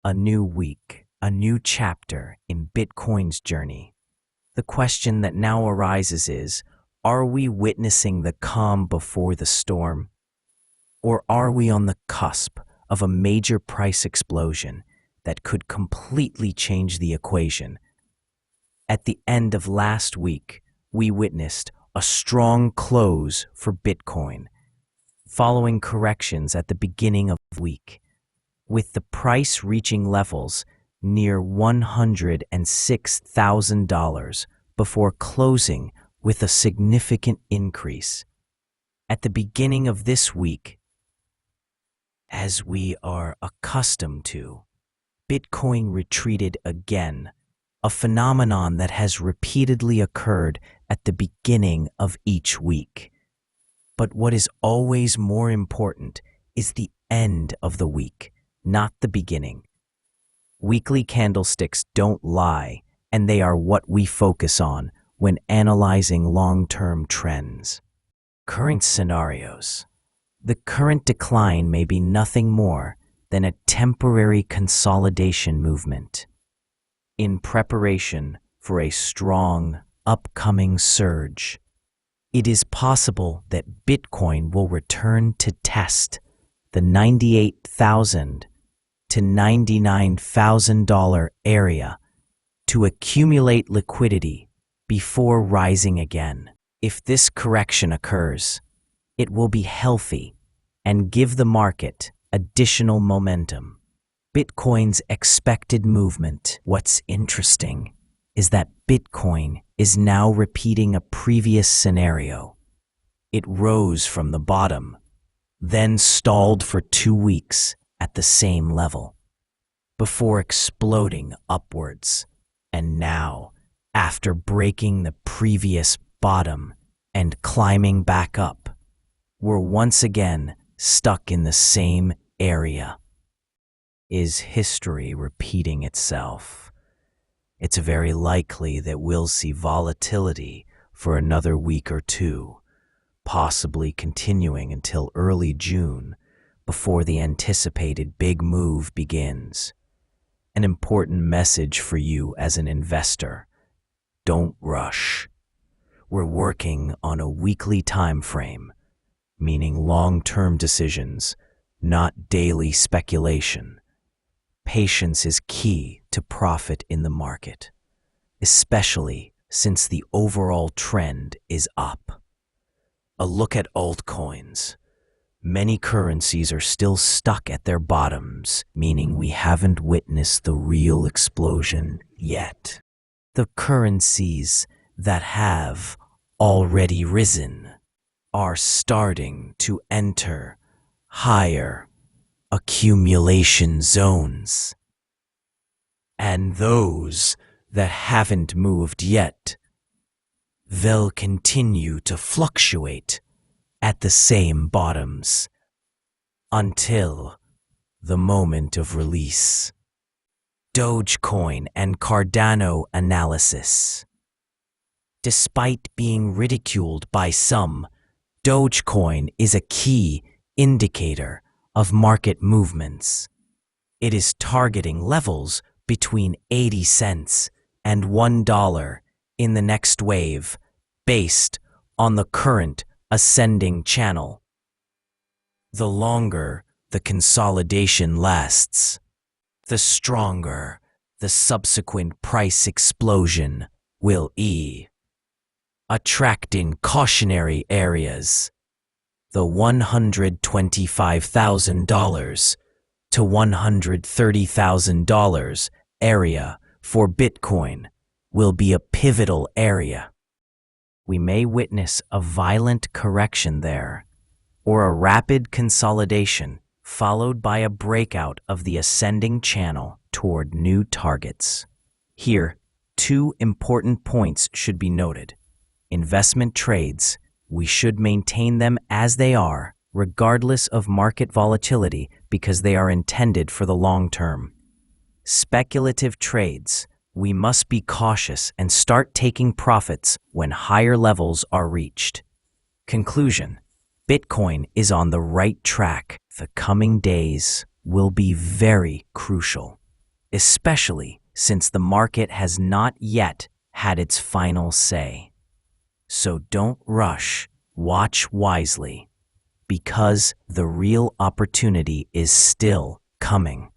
A new week, a new chapter in Bitcoin's journey. The question that now arises is, are we witnessing the calm before the storm? Or are we on the cusp of a major price explosion that could completely change the equation? At the end of last week, we witnessed a strong close for Bitcoin, following corrections at the beginning of the week, with the price reaching levels near $106,000 before closing with a significant increase. At the beginning of this week, as we are accustomed to, Bitcoin retreated again, a phenomenon that has repeatedly occurred at the beginning of each week. But what is always more important is the end of the week, not the beginning. Weekly candlesticks don't lie, and they are what we focus on when analyzing long-term trends. Current scenarios. The current decline may be nothing more than a temporary consolidation movement in preparation for a strong, upcoming surge. It is possible that Bitcoin will return to test the $98,000 to $99,000 area to accumulate liquidity before rising again. If this correction occurs, it will be healthy and give the market additional momentum. Bitcoin's expected movement. What's interesting is that Bitcoin is now repeating a previous scenario. It rose from the bottom, then stalled for 2 weeks at the same level, before exploding upwards. And now, after breaking the previous bottom and climbing back up, we're once again stuck in the same area. Is history repeating itself? It's very likely that we'll see volatility for another week or two, possibly continuing until early June before the anticipated big move begins. An important message for you as an investor: don't rush. We're working on a weekly time frame, meaning long-term decisions, not daily speculation. Patience is key to profit in the market, especially since the overall trend is up. A look at altcoins. Many currencies are still stuck at their bottoms, meaning we haven't witnessed the real explosion yet. The currencies that have already risen are starting to enter higher accumulation zones. And those that haven't moved yet, they'll continue to fluctuate at the same bottoms until the moment of release. Dogecoin and Cardano analysis. Despite being ridiculed by some, Dogecoin is a key indicator of market movements. It is targeting levels between 80 cents and $1 in the next wave, based on the current ascending channel. The longer the consolidation lasts, the stronger the subsequent price explosion will be, attracting cautionary areas. The $125,000 to $130,000 area for Bitcoin will be a pivotal area. We may witness a violent correction there, or a rapid consolidation followed by a breakout of the ascending channel toward new targets. Here, 2 important points should be noted. Investment trades, we should maintain them as they are, regardless of market volatility, because they are intended for the long term. Speculative trades, we must be cautious and start taking profits when higher levels are reached. Conclusion: Bitcoin is on the right track. The coming days will be very crucial. especially since the market has not yet had its final say. So don't rush, watch wisely, because the real opportunity is still coming.